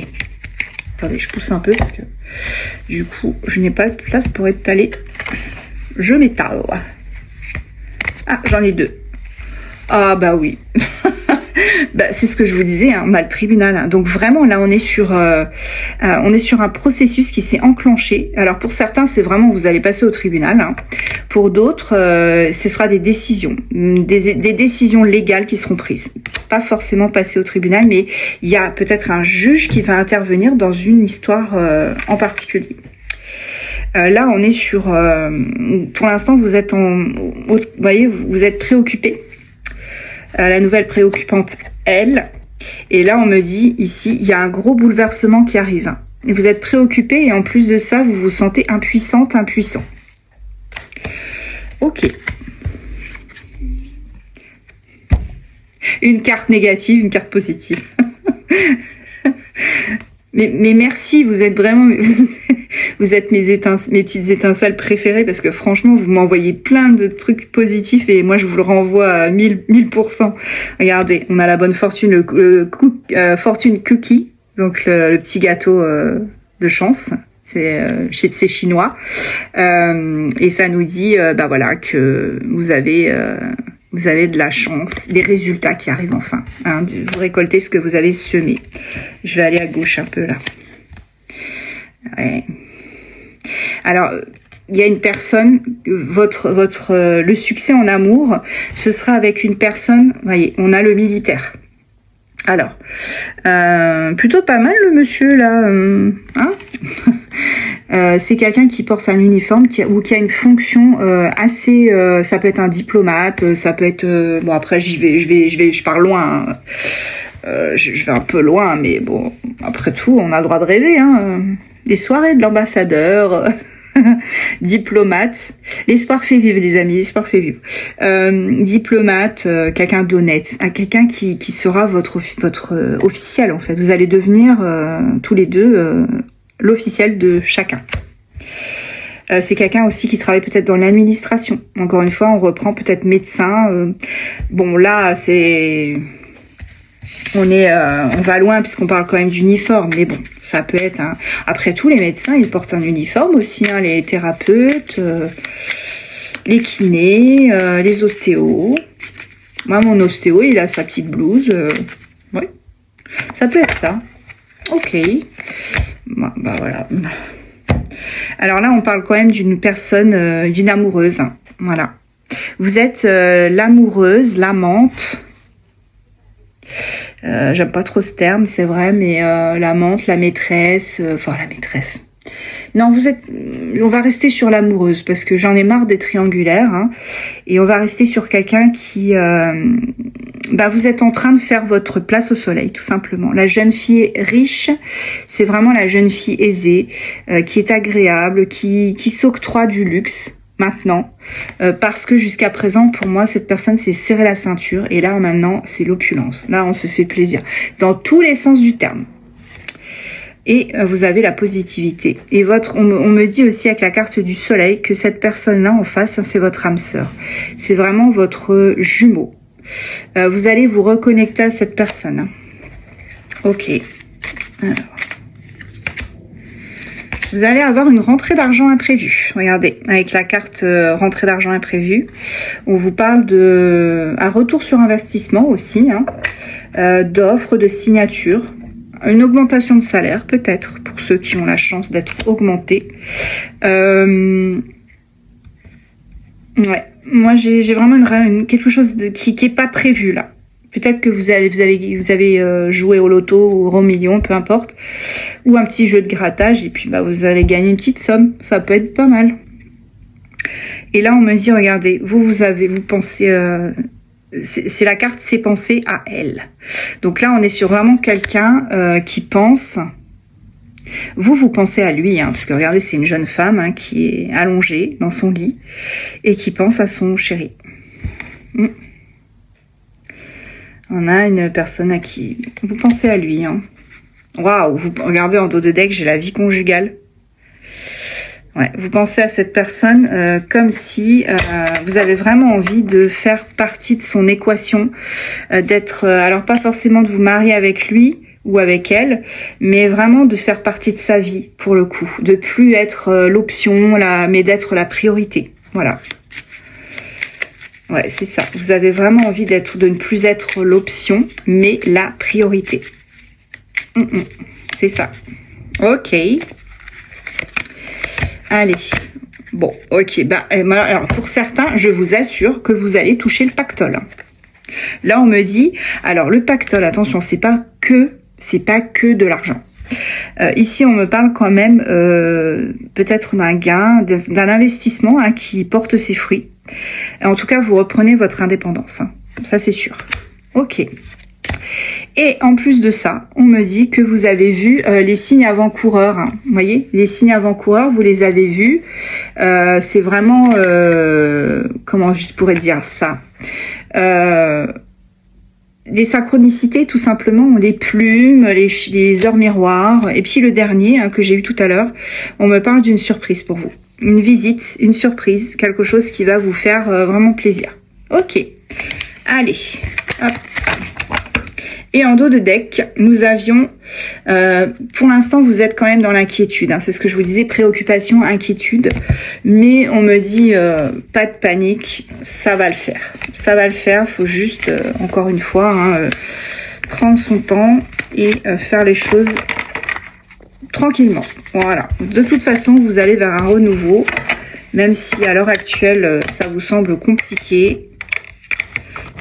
Attendez, je pousse un peu parce que du coup, je n'ai pas de place pour étaler. Je m'étale. Ah, j'en ai deux. Ah bah oui. Bah, c'est ce que je vous disais, hein, on a le tribunal. Hein. Donc vraiment, là, on est sur un processus qui s'est enclenché. Alors pour certains, c'est vraiment vous allez passer au tribunal. Hein. Pour d'autres, ce sera des décisions, des décisions légales qui seront prises. Pas forcément passer au tribunal, mais il y a peut-être un juge qui va intervenir dans une histoire en particulier. Là, on est sur... pour l'instant, vous êtes vous voyez, vous êtes préoccupé. La nouvelle préoccupante, elle. Et là, on me dit, ici, il y a un gros bouleversement qui arrive. Et vous êtes préoccupé et en plus de ça, vous vous sentez impuissante, impuissant. Ok. Une carte négative, une carte positive. Mais merci, vous êtes vraiment... Vous êtes mes petites étincelles préférées parce que franchement, vous m'envoyez plein de trucs positifs et moi, je vous le renvoie à 1000%. Regardez, on a la bonne fortune, fortune cookie, donc le petit gâteau de chance. C'est chez chinois. Et ça nous dit, bah voilà, que vous avez de la chance, des résultats qui arrivent enfin. Hein, vous récoltez ce que vous avez semé. Je vais aller à gauche un peu là. Ouais. Alors, il y a une personne, le succès en amour, ce sera avec une personne, voyez, on a le militaire. Alors, plutôt pas mal le monsieur là, hein. C'est quelqu'un qui porte un uniforme ou qui a une fonction assez, ça peut être un diplomate, ça peut être, bon après je pars loin, hein. Je vais un peu loin, mais bon, après tout, on a le droit de rêver, hein. Des soirées de l'ambassadeur, diplomate. L'espoir fait vivre, les amis, l'espoir fait vivre. Diplomate, quelqu'un d'honnête, quelqu'un qui sera votre officiel, en fait. Vous allez devenir tous les deux l'officiel de chacun. C'est quelqu'un aussi qui travaille peut-être dans l'administration. Encore une fois, on reprend peut-être médecin. Bon, là, c'est... On va loin puisqu'on parle quand même d'uniforme, mais bon, ça peut être... Hein. Après tout, les médecins, ils portent un uniforme aussi, hein, les thérapeutes, les kinés, les ostéos. Moi, mon ostéo, il a sa petite blouse. Oui, ça peut être ça. Ok. Bah voilà. Alors là, on parle quand même d'une personne, d'une amoureuse. Hein. Voilà. Vous êtes l'amoureuse, l'amante. J'aime pas trop ce terme, c'est vrai, mais l'amante, la maîtresse, enfin la maîtresse. Non, on va rester sur l'amoureuse parce que j'en ai marre des triangulaires, hein, et on va rester sur quelqu'un qui, vous êtes en train de faire votre place au soleil, tout simplement. La jeune fille riche, c'est vraiment la jeune fille aisée, qui est agréable, qui s'octroie du luxe. Maintenant, parce que jusqu'à présent, pour moi, cette personne s'est serré la ceinture et là, maintenant, c'est l'opulence. Là, on se fait plaisir dans tous les sens du terme. Et vous avez la positivité. Et on me dit aussi avec la carte du soleil que cette personne-là en face, hein, c'est votre âme sœur. C'est vraiment votre jumeau. Vous allez vous reconnecter à cette personne. Hein. Ok. Alors. Vous allez avoir une rentrée d'argent imprévue. Regardez, avec la carte rentrée d'argent imprévue, on vous parle de un retour sur investissement aussi, hein, d'offres, de signatures, une augmentation de salaire peut-être pour ceux qui ont la chance d'être augmentés. Ouais, moi j'ai vraiment quelque chose qui est pas prévu là. Peut-être que vous avez joué au loto ou au million, peu importe, ou un petit jeu de grattage et puis vous allez gagner une petite somme. Ça peut être pas mal. Et là on me dit, regardez, vous pensez, c'est la carte, c'est penser à elle. Donc là on est sur vraiment quelqu'un qui pense. Vous pensez à lui, hein, parce que regardez, c'est une jeune femme, hein, qui est allongée dans son lit et qui pense à son chéri. On a une personne à qui vous pensez à lui. Hein. Waouh, vous regardez en dos de deck, j'ai la vie conjugale. Ouais, vous pensez à cette personne comme si vous avez vraiment envie de faire partie de son équation, d'être, alors pas forcément de vous marier avec lui ou avec elle, mais vraiment de faire partie de sa vie pour le coup, de plus être l'option, mais d'être la priorité. Voilà. Ouais, c'est ça. Vous avez vraiment envie de ne plus être l'option, mais la priorité. C'est ça. Ok. Allez. Bon, ok. Alors, pour certains, je vous assure que vous allez toucher le pactole. Là, on me dit, alors le pactole, attention, c'est pas que de l'argent. Ici, on me parle quand même peut-être d'un gain, d'un investissement qui porte ses fruits. En tout cas, vous reprenez votre indépendance. Ça, c'est sûr. Ok. Et en plus de ça, on me dit que vous avez vu les signes avant-coureurs. Vous voyez, les signes avant-coureurs, vous les avez vus. C'est vraiment, comment je pourrais dire ça, des synchronicités tout simplement, les plumes, les heures miroirs. Et puis le dernier que j'ai eu tout à l'heure, on me parle d'une surprise pour vous. Une visite, une surprise, quelque chose qui va vous faire vraiment plaisir. Ok, allez, hop. Et en dos de deck, nous avions, pour l'instant, vous êtes quand même dans l'inquiétude. C'est ce que je vous disais, préoccupation, inquiétude. Mais on me dit, pas de panique, ça va le faire. Ça va le faire, il faut juste, encore une fois, prendre son temps et faire les choses tranquillement. Voilà. De toute façon, vous allez vers un renouveau, même si à l'heure actuelle, ça vous semble compliqué.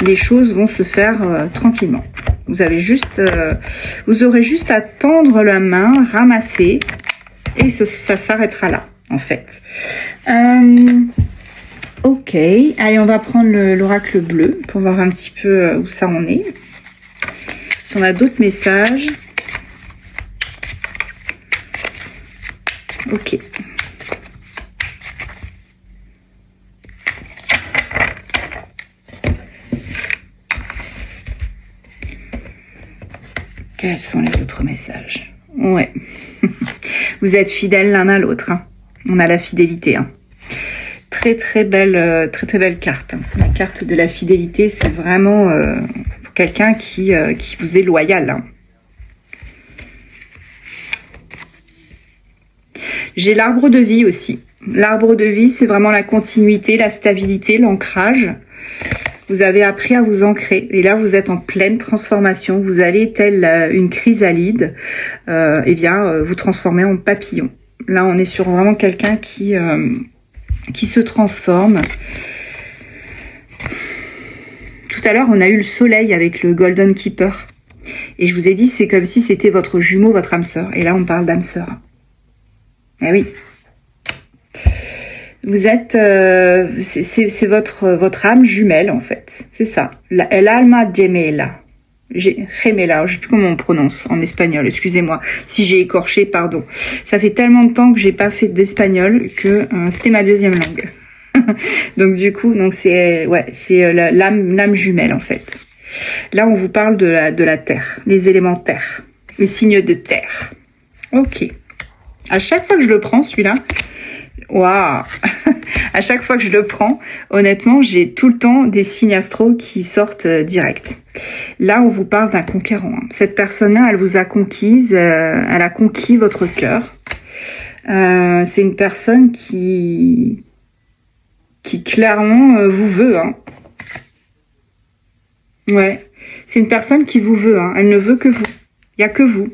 Les choses vont se faire tranquillement. Vous avez juste, vous aurez juste à tendre la main, ramasser, et ça s'arrêtera là, en fait. Ok, allez, on va prendre l'oracle bleu pour voir un petit peu où ça en est. Si on a d'autres messages. Ok. Quels sont les autres messages? Ouais. Vous êtes fidèles l'un à l'autre. On a la fidélité. Très très belle carte. La carte de la fidélité, c'est vraiment quelqu'un qui vous est loyal. J'ai l'arbre de vie aussi. L'arbre de vie, c'est vraiment la continuité, la stabilité, l'ancrage. Vous avez appris à vous ancrer. Et là, vous êtes en pleine transformation. Vous allez, telle une chrysalide, vous transformer en papillon. Là, on est sur vraiment quelqu'un qui se transforme. Tout à l'heure, on a eu le soleil avec le Golden Keeper. Et je vous ai dit, c'est comme si c'était votre jumeau, votre âme sœur. Et là, on parle d'âme sœur. Ah oui. Vous êtes, c'est votre âme jumelle en fait, c'est ça. L'alma gemela, gemela, je sais plus comment on prononce en espagnol. Excusez-moi si j'ai écorché, pardon. Ça fait tellement de temps que j'ai pas fait d'espagnol que c'était ma deuxième langue. Donc du coup, c'est l'âme jumelle en fait. Là, on vous parle de la terre, les éléments terre, les signes de terre. Ok. À chaque fois que je le prends, celui-là. Waouh. À chaque fois que je le prends, honnêtement, j'ai tout le temps des signes astro qui sortent direct. Là, on vous parle d'un conquérant. Cette personne-là, elle vous a conquise, elle a conquis votre cœur. C'est une personne qui clairement vous veut. Ouais, c'est une personne qui vous veut. Elle ne veut que vous. Il n'y a que vous.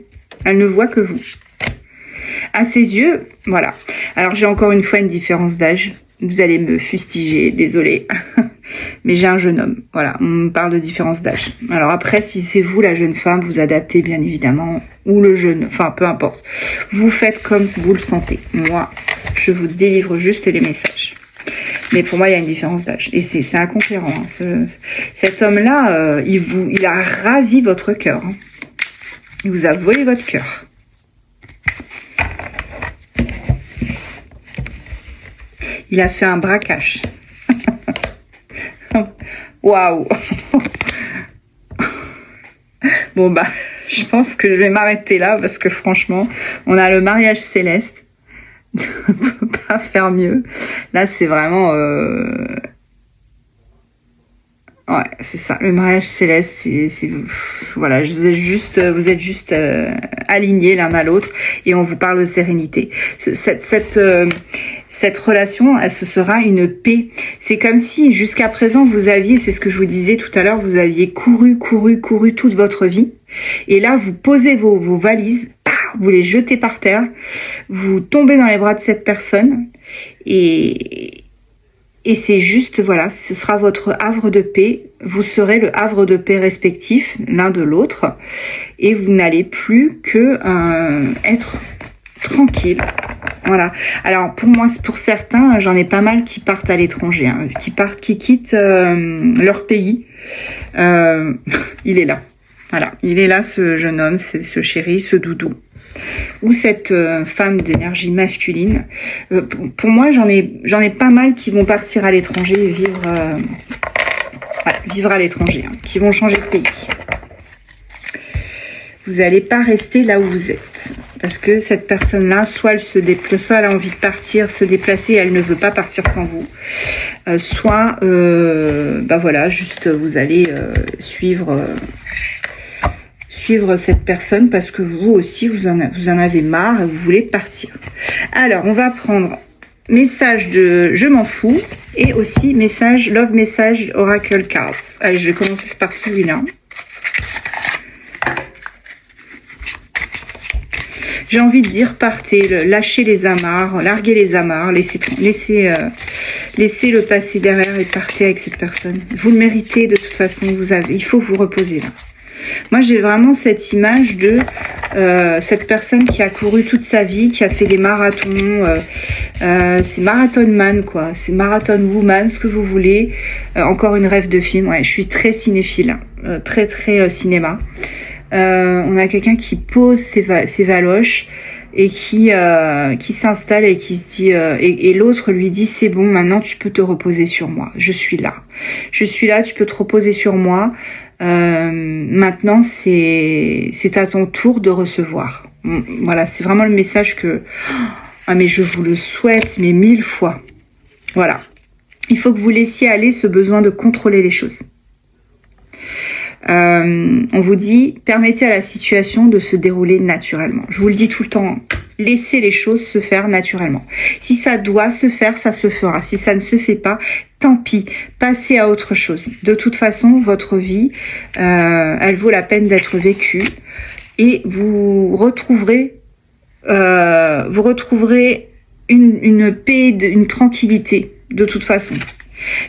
Elle ne voit que vous. À ses yeux, voilà. Alors, j'ai encore une fois une différence d'âge. Vous allez me fustiger, désolé. Mais j'ai un jeune homme. Voilà, on me parle de différence d'âge. Alors après, si c'est vous, la jeune femme, vous adaptez bien évidemment. Ou le jeune, enfin peu importe. Vous faites comme vous le sentez. Moi, je vous délivre juste les messages. Mais pour moi, il y a une différence d'âge. Et c'est un conquérant. Cet homme-là, il a ravi votre cœur. Il vous a volé votre cœur. Il a fait un braquage. Waouh. Bon je pense que je vais m'arrêter là parce que franchement, on a le mariage céleste. pas faire mieux. Là, c'est vraiment... Ouais, c'est ça. Le mariage céleste, voilà, vous êtes juste alignés l'un à l'autre et on vous parle de sérénité. Cette relation, ce sera une paix. C'est comme si jusqu'à présent vous aviez, c'est ce que je vous disais tout à l'heure, vous aviez couru toute votre vie. Et là, vous posez vos valises, vous les jetez par terre, vous tombez dans les bras de cette personne et c'est juste, voilà, ce sera votre havre de paix. Vous serez le havre de paix respectif l'un de l'autre. Et vous n'allez plus que être tranquille. Voilà. Alors, pour certains, j'en ai pas mal qui partent à l'étranger, hein, qui quittent leur pays. Il est là. Voilà. Il est là, ce jeune homme, ce chéri, ce doudou. Ou cette femme d'énergie masculine. Pour moi, j'en ai pas mal qui vont partir à l'étranger et vivre à l'étranger, hein, qui vont changer de pays. Vous n'allez pas rester là où vous êtes. Parce que cette personne-là, soit elle a envie de partir, se déplacer, elle ne veut pas partir sans vous. Soit, voilà, juste vous allez suivre cette personne parce que vous aussi vous en avez marre et vous voulez partir. Alors on va prendre message de je m'en fous et aussi love message oracle cards. Allez, je vais commencer par celui-là. J'ai envie de dire partez, lâchez les amarres, larguez les amarres, laissez le passé derrière et partez avec cette personne. Vous le méritez de toute façon, il faut vous reposer là. Moi, j'ai vraiment cette image de cette personne qui a couru toute sa vie, qui a fait des marathons. C'est marathon man, quoi. C'est marathon woman, ce que vous voulez. Encore une rêve de film. Ouais, je suis très cinéphile, très cinéma. On a quelqu'un qui pose ses valoches et qui s'installe et qui se dit et l'autre lui dit c'est bon, maintenant tu peux te reposer sur moi. Je suis là, tu peux te reposer sur moi. Maintenant c'est à ton tour de recevoir. Voilà, c'est vraiment le message que mais je vous le souhaite mais 1000 fois. Voilà, il faut que vous laissiez aller ce besoin de contrôler les choses. On vous dit permettez à la situation de se dérouler naturellement. Je vous le dis tout le temps, laissez les choses se faire naturellement. Si ça doit se faire, ça se fera. Si ça ne se fait pas, tant pis, passez à autre chose. De toute façon, votre vie, elle vaut la peine d'être vécue et vous retrouverez une paix, une tranquillité de toute façon.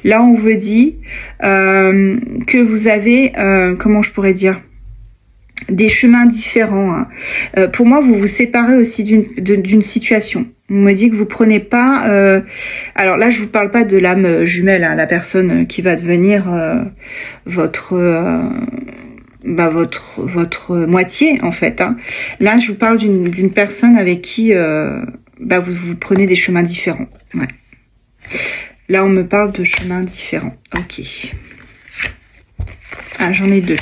Là, on vous dit que vous avez, comment je pourrais dire, des chemins différents. Hein. Pour moi, vous vous séparez aussi d'une situation. On me dit que vous prenez pas... alors là, je vous parle pas de l'âme jumelle, hein, la personne qui va devenir votre moitié, en fait. Hein. Là, je vous parle d'une personne avec qui vous prenez des chemins différents. Ouais. Là, on me parle de chemins différents. Ok. Ah, j'en ai deux.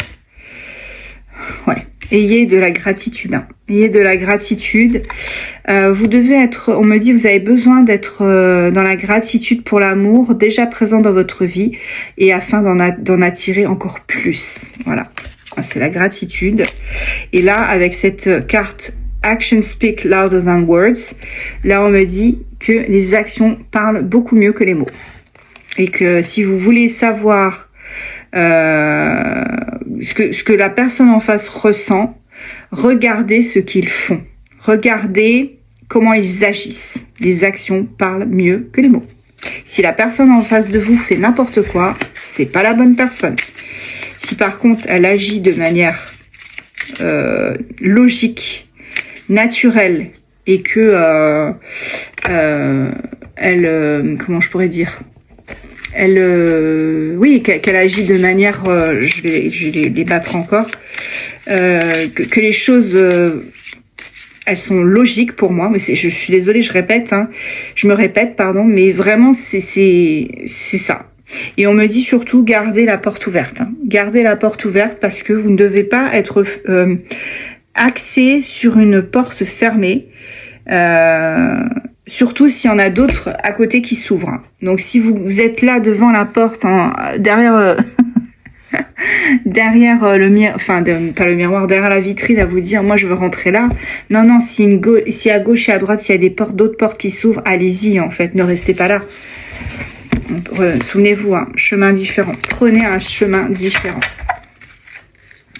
Ouais. Ayez de la gratitude. Hein. Ayez de la gratitude. Vous devez être... On me dit, vous avez besoin d'être dans la gratitude pour l'amour déjà présent dans votre vie et afin d'en attirer encore plus. Voilà. C'est la gratitude. Et là, avec cette carte Action speak louder than words, là, on me dit que les actions parlent beaucoup mieux que les mots. Et que si vous voulez savoir ce que la personne en face ressent, regardez ce qu'ils font. Regardez comment ils agissent. Les actions parlent mieux que les mots. Si la personne en face de vous fait n'importe quoi, c'est pas la bonne personne. Si par contre elle agit de manière logique, naturelle, et que elle, comment je pourrais dire, elle, oui, qu'elle agit de manière, je vais les battre encore, que les choses, elles sont logiques pour moi. Mais je suis désolée, je me répète, pardon, mais vraiment c'est ça. Et on me dit surtout gardez la porte ouverte. Hein. Gardez la porte ouverte parce que vous ne devez pas être axé sur une porte fermée. Surtout s'il y en a d'autres à côté qui s'ouvrent. Hein. Donc si vous êtes là devant la porte, derrière derrière le miroir, enfin pas le miroir, derrière la vitrine à vous dire moi je veux rentrer là. Non non, si à gauche et à droite s'il y a des portes, d'autres portes qui s'ouvrent, allez-y en fait, ne restez pas là. Souvenez-vous, hein, chemin différent. Prenez un chemin différent.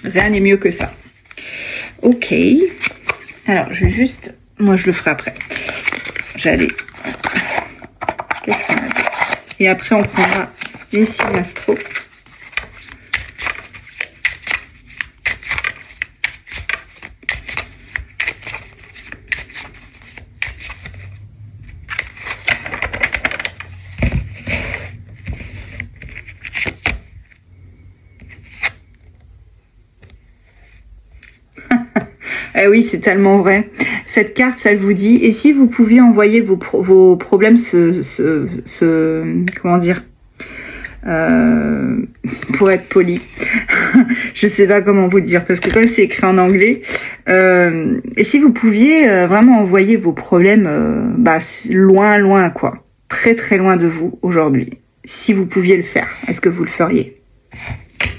Rien n'est mieux que ça. Ok. Alors je vais juste, moi je le ferai après. J'allais. Qu'est-ce qu'on a dit? Et après, on prendra les signes astro. Eh oui, c'est tellement vrai. Cette carte, elle vous dit, et si vous pouviez envoyer vos problèmes comment dire, pour être poli, je sais pas comment vous dire, parce que comme c'est écrit en anglais, et si vous pouviez vraiment envoyer vos problèmes, loin, loin, quoi, très, très loin de vous aujourd'hui, si vous pouviez le faire, est-ce que vous le feriez?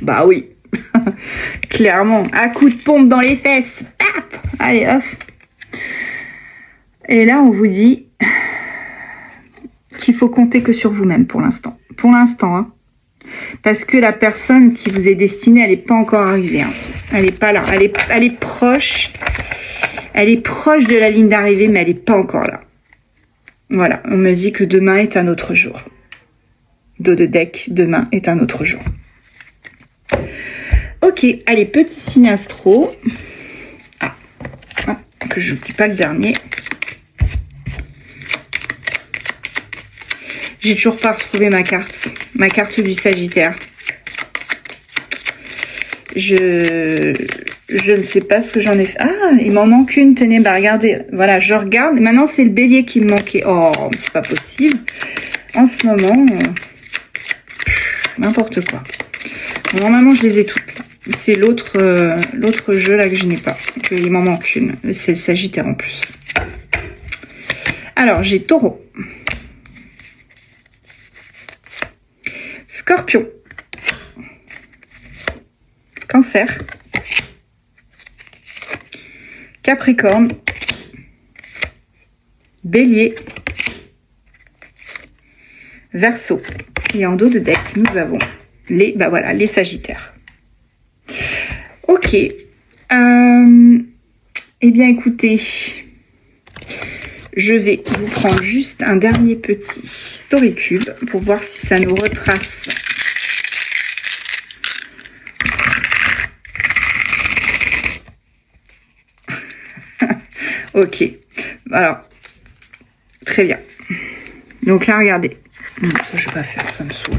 Bah oui. Clairement, à coup de pompe dans les fesses. Pap, allez, hop. Et là, on vous dit qu'il faut compter que sur vous-même pour l'instant. Pour l'instant, hein. Parce que la personne qui vous est destinée, elle n'est pas encore arrivée. Hein. Elle n'est pas là. Elle est proche. Elle est proche de la ligne d'arrivée, mais elle n'est pas encore là. Voilà, on me dit que demain est un autre jour. Dos de deck, demain est un autre jour. Ok, allez, petit signe astro. Ah, que j'oublie pas le dernier. J'ai toujours pas retrouvé ma carte du Sagittaire. Je ne sais pas ce que j'en ai fait. Ah, il m'en manque une, tenez, bah regardez. Voilà, je regarde. Maintenant, c'est le bélier qui me manquait. Oh, c'est pas possible. En ce moment, n'importe quoi. Normalement, je les ai toutes. C'est l'autre jeu là que je n'ai pas. Il m'en manque une. C'est le Sagittaire en plus. Alors, j'ai Taureau. Scorpion. Cancer. Capricorne. Bélier. Verseau. Et en dos de deck, nous avons les Sagittaires. Ok. Eh bien, écoutez, je vais vous prendre juste un dernier petit story cube pour voir si ça nous retrace. Ok. Alors, très bien. Donc là, regardez. Non, ça, je ne vais pas faire, ça me saoule.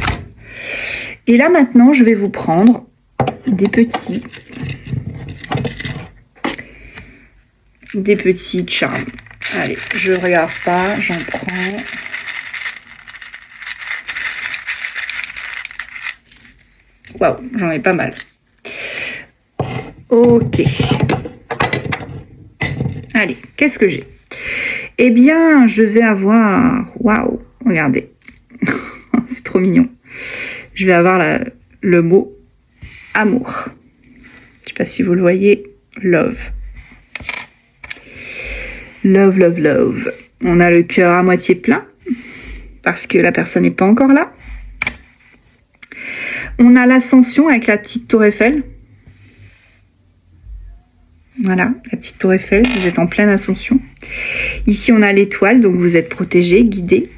Et là, maintenant, je vais vous prendre des petits charmes. Allez, je regarde pas, j'en prends. Waouh, j'en ai pas mal. Ok. Allez, qu'est-ce que j'ai? Eh bien, je vais avoir... Waouh, regardez. C'est trop mignon. Je vais avoir le mot amour. Je sais pas si vous le voyez. Love. Love, love, love. On a le cœur à moitié plein. Parce que la personne n'est pas encore là. On a l'ascension avec la petite tour Eiffel. Voilà, la petite tour Eiffel. Vous êtes en pleine ascension. Ici, on a l'étoile. Donc, vous êtes protégé, guidé.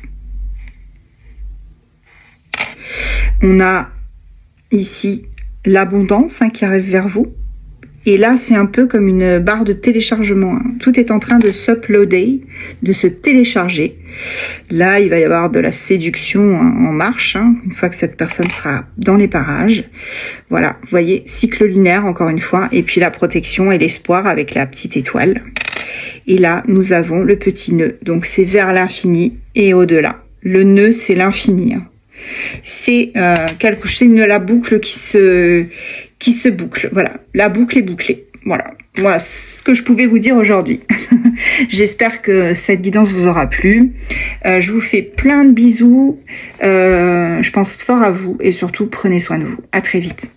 On a ici l'abondance qui arrive vers vous. Et là, c'est un peu comme une barre de téléchargement. Hein. Tout est en train de s'uploader, de se télécharger. Là, il va y avoir de la séduction en marche, hein, une fois que cette personne sera dans les parages. Voilà, vous voyez, cycle lunaire, encore une fois. Et puis la protection et l'espoir avec la petite étoile. Et là, nous avons le petit nœud. Donc, c'est vers l'infini et au-delà. Le nœud, c'est l'infini. Hein. C'est la boucle qui se boucle. Voilà, la boucle est bouclée. Voilà, moi, ce que je pouvais vous dire aujourd'hui. J'espère que cette guidance vous aura plu. Je vous fais plein de bisous. Je pense fort à vous et surtout, prenez soin de vous. À très vite.